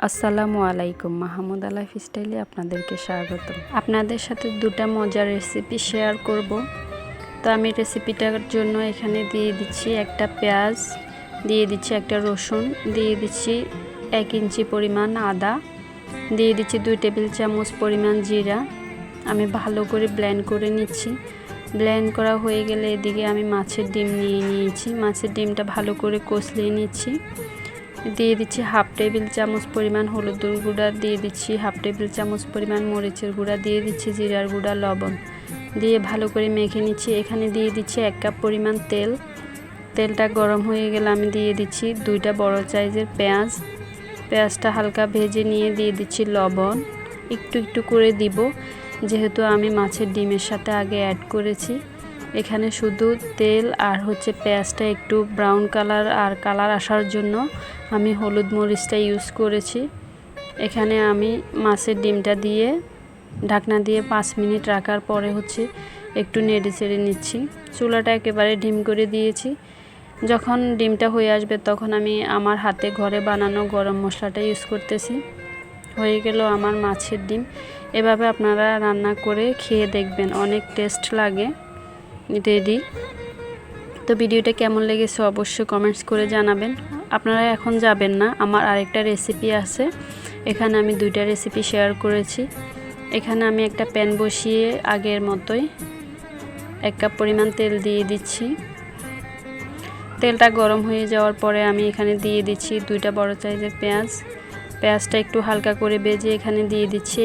আসসালামু আলাইকুম, মাহমুদ লাইফ স্টাইলে আপনাদেরকে স্বাগতম। আপনাদের সাথে দুটা মজার রেসিপি শেয়ার করব। তো আমি রেসিপিটার জন্য এখানে দিয়ে দিচ্ছি একটা পেঁয়াজ, দিয়ে দিচ্ছি একটা রসুন, দিয়ে দিচ্ছি 1 ইঞ্চি পরিমাণ আদা, দিয়ে দিচ্ছি 2 টেবিল চামচ পরিমাণ জিরা। আমি ভালো করে ব্লেন্ড করে নিচ্ছি। ব্লেন্ড করা হয়ে গেলে এদিকে আমি মাছের ডিম নিয়ে নিয়েছি। মাছের ডিমটা ভালো করে কষলিয়ে নিচ্ছি। দিয়ে দিচ্ছি 1/2 টেবিল চামচ পরিমাণ হলুদের গুঁড়া, দিয়ে দিচ্ছি 1/2 টেবিল চামচ পরিমাণ মরিচের গুঁড়া, দিয়ে দিচ্ছি জিরার গুঁড়া, লবণ দিয়ে ভালো করে মেখে নিচ্ছি। এখানে দিয়ে দিচ্ছি 1 কাপ পরিমাণ তেল। তেলটা গরম হয়ে গেলে আমি দিয়ে দিচ্ছি 2টা বড় সাইজের পেঁয়াজ। পেঁয়াজটা হালকা ভেজে নিয়ে দিয়ে দিচ্ছি লবণ, একটু একটু করে দিব, যেহেতু আমি মাছের ডিমের সাথে আগে অ্যাড করেছি। এখানে শুধু তেল আর পেঁয়াজটা একটু ব্রাউন কালার আসার জন্য আমি হলুদ মরিচটা ইউজ করেছি। এখানে আমি মাছের ডিমটা দিয়ে ঢাকনা দিয়ে 5 মিনিট রাখার পরে একটু নেড়ে চেড়ে নিচ্ছি। চুলাটা একেবারে ডিম করে দিয়েছি। যখন ডিমটা হয়ে আসবে তখন আমি আমার হাতে ঘরে বানানো গরম মশলাটা ইউজ করতেছি। হয়ে গেল আমার মাছের ডিম। এভাবে আপনারা রান্না করে খেয়ে দেখবেন, অনেক টেস্ট লাগে। রেডি। তো ভিডিওটা কেমন লেগেছে অবশ্যই কমেন্টস করে জানাবেন। আপনারা এখন যাবেন না, আমার আরেকটা রেসিপি আছে। এখানে আমি 2টা রেসিপি শেয়ার করেছি। এখানে আমি একটা প্যান বসিয়ে আগের মতোই 1 কাপ পরিমাণ তেল দিয়ে দিচ্ছি। তেলটা গরম হয়ে যাওয়ার পরে আমি এখানে দিয়ে দিচ্ছি 2টা বড় সাইজের পেঁয়াজ। পেঁয়াজটা একটু হালকা করে ভেজে এখানে দিয়ে দিচ্ছি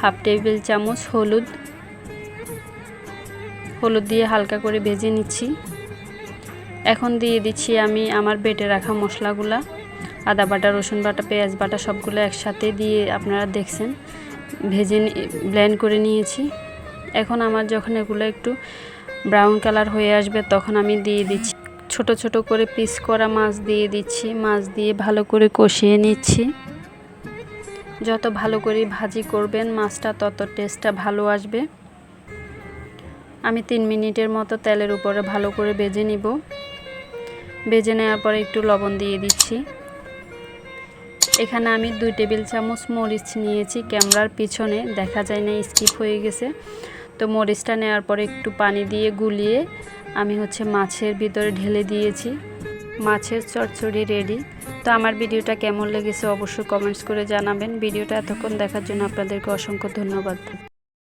1/2 টেবিল চামচ হলুদ দিয়ে হালকা করে ভেজে নিচ্ছি। এখন দিয়ে দিচ্ছি আমি আমার বেটে রাখা মশলাগুলা, আদা বাটা, রসুন বাটা, পেঁয়াজ বাটা সবগুলো একসাথে দিয়ে আপনারা দেখছেন ভেজে ব্লেন্ড করে নিয়েছি। এখন আমার যখন এগুলো একটু ব্রাউন কালার হয়ে আসবে তখন আমি দিয়ে দিচ্ছি ছোট ছোট করে পিস করা মাছ দিয়ে দিচ্ছি। মাছ দিয়ে ভালো করে কষিয়ে নিচ্ছি। যত ভালো করে ভাজি করবেন মাছটা তত টেস্টটা ভালো আসবে। আমি 3 মিনিটের মতো তেলের উপরে ভালো করে ভেজে নিব। ভেজে নেওয়ার পরে একটু লবণ দিয়ে দিচ্ছি। এখানে আমি 2 টেবিল চামচ মরিচ নিয়েছি, ক্যামেরার পিছনে দেখা যায় না, স্কিপ হয়ে গেছে। তো মরিচটা নেওয়ার পরে একটু পানি দিয়ে গুলিয়ে আমি মাছের ভিতরে ঢেলে দিয়েছি। মাছের চচ্চড়ি রেডি। তো আমার ভিডিওটা কেমন লেগেছে অবশ্যই কমেন্টস করে জানাবেন। ভিডিওটা এতক্ষণ দেখার জন্য আপনাদেরকে অসংখ্য ধন্যবাদ।